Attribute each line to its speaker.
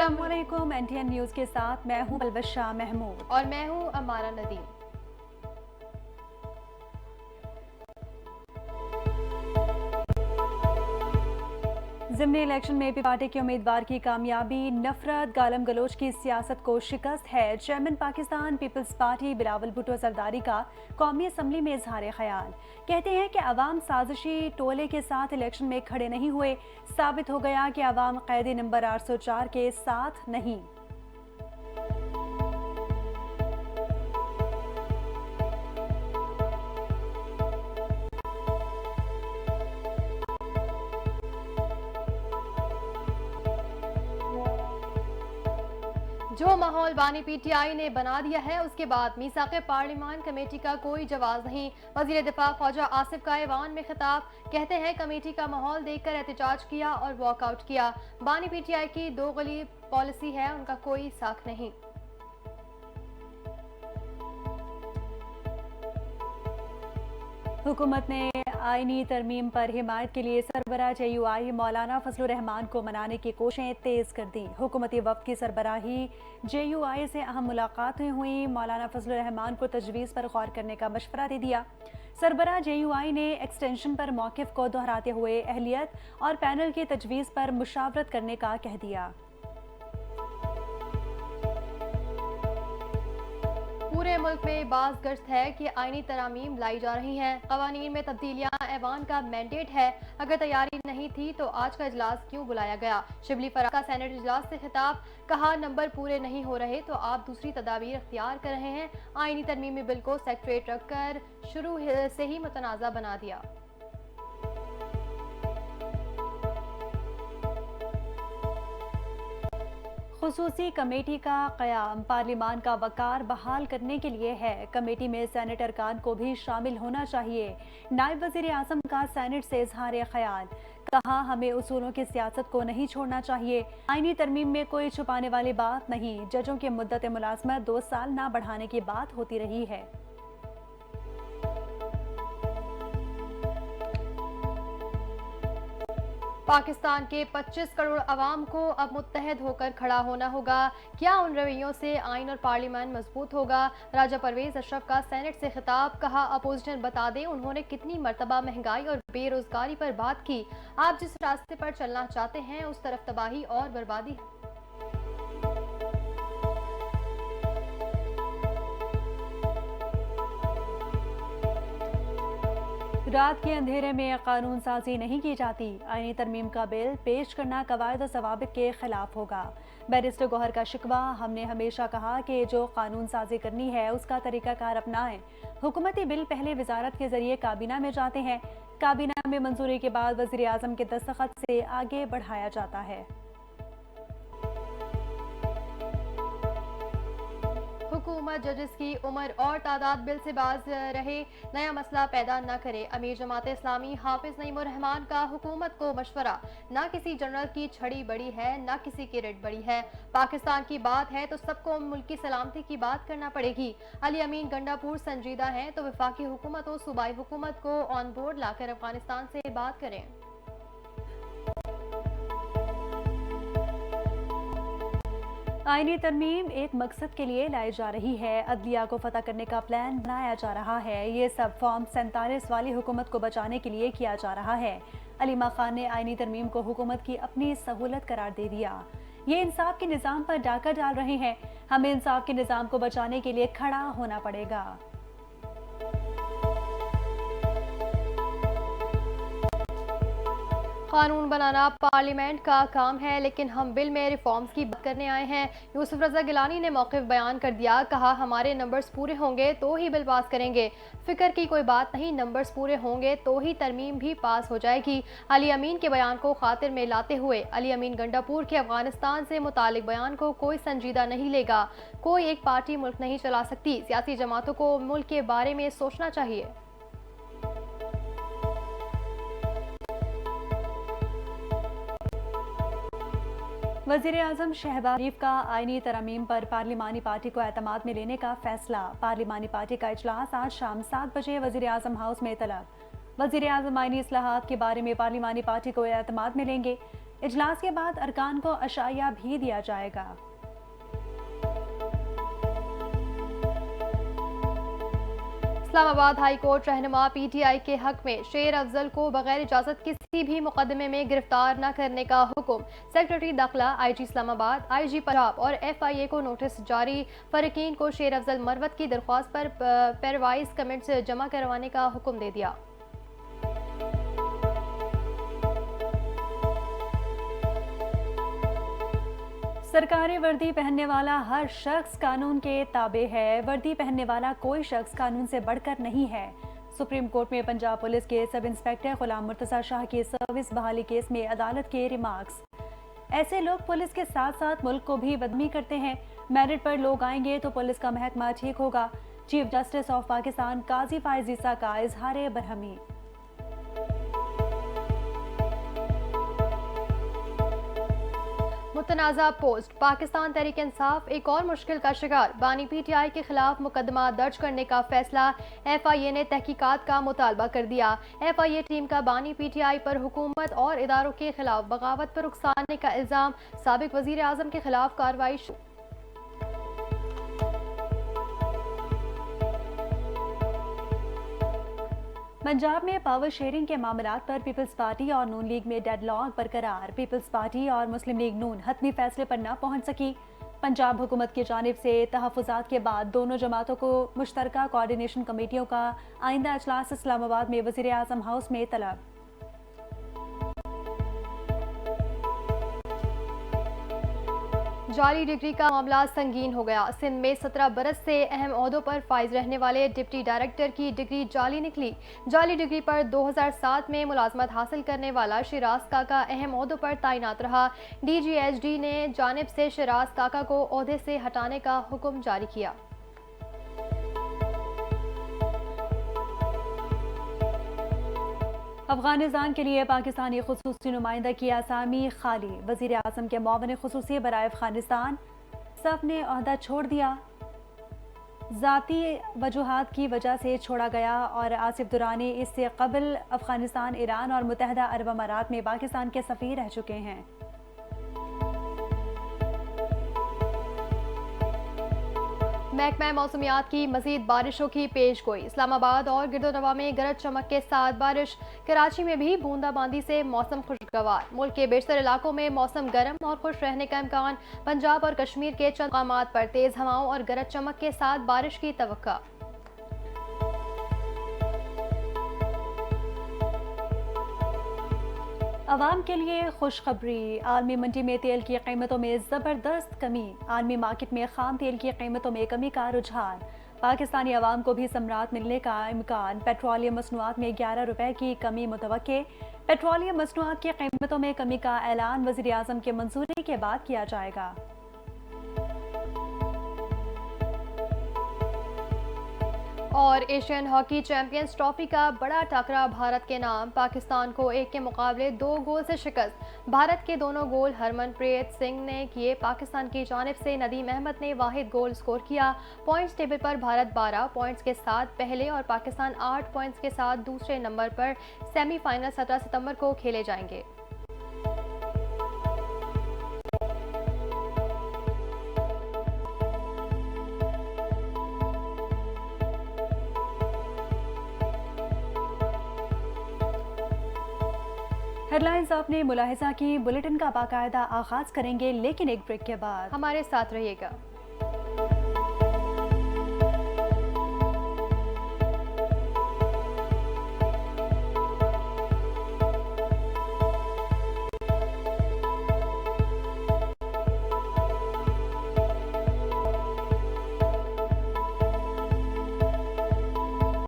Speaker 1: अस्सलामुअलैकुम। NTN news के साथ मैं हूं अलबशा महमूद
Speaker 2: और मैं हूं अमारा नदीम।
Speaker 1: ज़िमनी इलेक्शन में पी पार्टी के उम्मीदवार की कामयाबी नफरत गालम गलोच की सियासत को शिकस्त है। Chairman Pakistan Peoples Party Bilawal Bhutto Zardari का कौमी असम्बली में इजहार ख्याल। कहते हैं कि अवाम साजिशी टोले के साथ इलेक्शन में खड़े नहीं हुए। साबित हो गया कि अवाम कैदी नंबर 804 के साथ नहीं।
Speaker 2: जो माहौल बानी PTI ने बना दिया है उसके बाद मीसाक़े पार्लिमान कमेटी का कोई जवाब नहीं। वज़ीर दिफा ख्वाजा आसिफ का ऐवान में खिताब। कहते हैं कमेटी का माहौल देखकर एहतजाज किया और वॉकआउट किया। बानी PTI की दो गली पॉलिसी है, उनका कोई साख नहीं।
Speaker 1: हुकूमत ने आईनी तरमीम पर हिमायत के लिए सरबराह JUI मौलाना फजलुर रहमान को मनाने की कोशिशें तेज कर दी। हुकूमती वफ़द की सरबराही JUI से अहम मुलाकातें हुई। मौलाना फजलुर रहमान को तजवीज़ पर गौर करने का मशवरा दे दिया। सरबराह JUI ने एक्सटेंशन पर मौक़िफ़ को दोहराते हुए अहलियत और पैनल की तजवीज़ पर मुशावरत करने का कह दिया।
Speaker 2: पूरे मुल्क में बाज़ गश्त है कि आईनी तरामीम लाई जा रही हैं। क़वानीन में तब्दीलियाँ ऐवान का मैंडेट है। अगर तैयारी नहीं थी तो आज का इजलास क्यों बुलाया गया। शिबली फराज का सेनेट इजलास से खिताब। कहा नंबर पूरे नहीं हो रहे तो आप दूसरी तदाबीर अख्तियार कर रहे हैं। आईनी तरमीमी बिल को सेक्रेटरीट रखकर शुरू से ही मुतनाज़ा बना दिया।
Speaker 1: खुसूसी कमेटी का क़याम पार्लिमान का वक़ार बहाल करने के लिए है। कमेटी में सेनेट अरकान को भी शामिल होना चाहिए। नायब वज़ीर आज़म का सेनेट से इजहार ख्याल। कहा हमें उसूलों की सियासत को नहीं छोड़ना चाहिए। आईनी तरमीम में कोई छुपाने वाली बात नहीं। जजों की मुद्दत मुलाजमत 2 साल ना बढ़ाने की बात होती रही है।
Speaker 2: पाकिस्तान के 25 करोड़ अवाम को अब मुत्तहद होकर खड़ा होना होगा। क्या उन रवैयों से आइन और पार्लियामेंट मजबूत होगा। राजा परवेज अशरफ का सेनेट से खिताब। कहा अपोजिशन बता दें उन्होंने कितनी मरतबा महंगाई और बेरोजगारी पर बात की। आप जिस रास्ते पर चलना चाहते हैं उस तरफ तबाही और बर्बादी है।
Speaker 1: रात के अंधेरे में कानून साजी नहीं की जाती। आईनी तरमीम का बिल पेश करना कवायद और ज़वाबित के खिलाफ होगा। बैरिस्टर गौहर का शिकवा। हमने हमेशा कहा कि जो कानून साजी करनी है उसका तरीकाकार अपनाएं। हुकूमती बिल पहले वजारत के जरिए काबीना में जाते हैं। काबीना में मंजूरी के बाद वज़ीर आज़म के दस्तखत से आगे बढ़ाया जाता है।
Speaker 2: हुकूमत जजेस की उम्र और तादाद बिल से बाज रहे, नया मसला पैदा न करे। अमीर जमात इस्लामी हाफिज नईमुर रहमान का हुकूमत को मशवरा। ना किसी जनरल की छड़ी बड़ी है ना किसी की रेट बड़ी है। पाकिस्तान की बात है तो सबको मुल्क की सलामती की बात करना पड़ेगी। अली अमीन गंडापुर संजीदा हैं तो वफाकी हुकूमत और सूबाई हुकूमत को ऑन बोर्ड लाकर अफगानिस्तान से बात करें।
Speaker 1: आईनी तरमीम एक मकसद के लिए लाई जा रही है। अदलिया को फतह करने का प्लान बनाया जा रहा है। ये सब फॉर्म 47 वाली हुकूमत को बचाने के लिए किया जा रहा है। अलीमा खान ने आईनी तरमीम को हुकूमत की अपनी सहूलत करार दे दिया। ये इंसाफ के निज़ाम पर डाका डाल रहे हैं। हमें इंसाफ के निज़ाम को बचाने के लिए खड़ा होना पड़ेगा।
Speaker 2: कानून बनाना पार्लियामेंट का काम है लेकिन हम बिल में रिफॉर्म्स की बात करने आए हैं। यूसुफ रजा गिलानी ने मौक़िफ़ बयान कर दिया। कहा हमारे नंबर्स पूरे होंगे तो ही बिल पास करेंगे। फिक्र की कोई बात नहीं, नंबर्स पूरे होंगे तो ही तरमीम भी पास हो जाएगी। अली अमीन के बयान को खातिर में लाते हुए अली अमीन गंडापुर के अफगानिस्तान से मुतालिक बयान को कोई संजीदा नहीं लेगा। कोई एक पार्टी मुल्क नहीं चला सकती। सियासी जमातों को मुल्क के बारे में सोचना चाहिए।
Speaker 1: वज़ीर आज़म शहबाज शरीफ का आईनी तरमीम पर पार्लिमानी पार्टी को एतमाद में लेने का फैसला। पार्लिमानी पार्टी का इजलास आज शाम 7 बजे वज़ीर आज़म हाउस में तलब। वज़ीर आज़म आईनी इस्लाहात के बारे में पार्लिमानी पार्टी को एतमाद में लेंगे। इजलास के बाद अरकान को अशाया भी दिया जाएगा।
Speaker 2: इस्लामाबाद हाई कोर्ट रहनुमा पीटीआई के हक में शेर अफजल को बगैर इजाजत किसी भी मुकदमे में गिरफ्तार न करने का हुक्म। सेक्रेटरी दाखिला, आईजी इस्लामाबाद, आईजी पंजाब और एफआईए को नोटिस जारी। फरीकीन को शेर अफजल मरवत की दरख्वास्त पर पेरवाइज कमेंट्स जमा करवाने का हुक्म दे दिया।
Speaker 1: सरकारी वर्दी पहनने वाला हर शख्स कानून के ताबे है। वर्दी पहनने वाला कोई शख्स कानून से बढ़कर नहीं है। सुप्रीम कोर्ट में पंजाब पुलिस के सब इंस्पेक्टर गुलाम मुर्तजा शाह के सर्विस बहाली केस में अदालत के रिमार्क्स। ऐसे लोग पुलिस के साथ साथ मुल्क को भी बदनाम करते हैं। मेरिट पर लोग आएंगे तो पुलिस का महकमा ठीक होगा। चीफ जस्टिस ऑफ पाकिस्तान काजी फायज ईसा का इजहार बरहमी।
Speaker 2: मुतनाज़ा पोस्ट, पाकिस्तान तहरीक इंसाफ एक और मुश्किल का शिकार। बानी पीटीआई के खिलाफ मुकदमा दर्ज करने का फैसला। एफआईए ने तहकीकात का मुतालबा कर दिया। एफआईए टीम का बानी पीटीआई पर हुकूमत और इदारों के खिलाफ बगावत पर उकसाने का इल्जाम। साबिक वजीर आजम के खिलाफ कार्रवाई शुरू।
Speaker 1: पंजाब में पावर शेयरिंग के मामलात पर पीपल्स पार्टी और नून लीग में डेडलॉक बरकरार। पीपल्स पार्टी और मुस्लिम लीग नून हतमी फैसले पर न पहुंच सकी। पंजाब हुकूमत की जानिब से तहफ़्फ़ुज़ात के बाद दोनों जमातों को मुश्तरका कोऑर्डिनेशन कमेटियों का आइंदा इजलास इस्लामाबाद में वज़ीर आज़म हाउस में तलब।
Speaker 2: जाली डिग्री का मामला संगीन हो गया। सिंध में 17 बरस से अहम ओहदों पर फाइज रहने वाले डिप्टी डायरेक्टर की डिग्री जाली निकली। जाली डिग्री पर 2007 में मुलाजमत हासिल करने वाला शिराज काका अहम ओहदों पर तैनात रहा। डीजीएचडी ने जानिब से शिराज काका को ओहदे से हटाने का हुक्म जारी किया।
Speaker 1: अफगानिस्तान के लिए पाकिस्तानी खुसूसी नुमाइंदा की आसामी खाली। वज़ीर आज़म के मुआविन खुसूसी बराए अफगानिस्तान सफ ने ओहदा छोड़ दिया। ज़ाती वजूहात की वजह से छोड़ा गया और आसिफ दुरानी इससे कबल अफगानिस्तान, ईरान और मुत्तहदा अरब अमारात में पाकिस्तान के सफ़ीर रह चुके हैं।
Speaker 2: महकमा मौसमियात की मजीद बारिशों की पेश गोई। इस्लामाबाद और गिरदोनवा में गरज चमक के साथ बारिश। कराची में भी बूंदाबांदी से मौसम खुशगवार। मुल्क के बेशतर इलाकों में मौसम गर्म और खुश रहने का इम्कान। पंजाब और कश्मीर के चंद मकामात पर तेज हवाओं और गरज चमक के साथ बारिश की तवक्का।
Speaker 1: अवाम के लिए खुशखबरी। आलमी मंडी में तेल की कीमतों में ज़बरदस्त कमी। आलमी मार्केट में खाम तेल की कीमतों में कमी का रुझान। पाकिस्तानी अवाम को भी समरात मिलने का इम्कान। पेट्रोलियम मसनूआत में 11 रुपए की कमी मुतवक्के। पेट्रोलियम मसनूआत की कीमतों में कमी का ऐलान वज़ीर आज़म की मंजूरी के बाद किया जाएगा।
Speaker 2: और एशियन हॉकी चैंपियंस ट्रॉफी का बड़ा टाकरा भारत के नाम। पाकिस्तान को 1 के मुकाबले 2 गोल से शिकस्त। भारत के दोनों गोल हरमनप्रीत सिंह ने किए। पाकिस्तान की जानिब से नदीम अहमद ने वाहिद गोल स्कोर किया। पॉइंट्स टेबल पर भारत 12 पॉइंट्स के साथ पहले और पाकिस्तान 8 पॉइंट्स के साथ दूसरे नंबर पर। सेमीफाइनल 17 सितंबर को खेले जाएंगे।
Speaker 1: हेडलाइंस आपने मुलाहिजा की। बुलेटिन का बाकायदा आगाज करेंगे, लेकिन एक ब्रेक के बाद।
Speaker 2: हमारे साथ रहिएगा।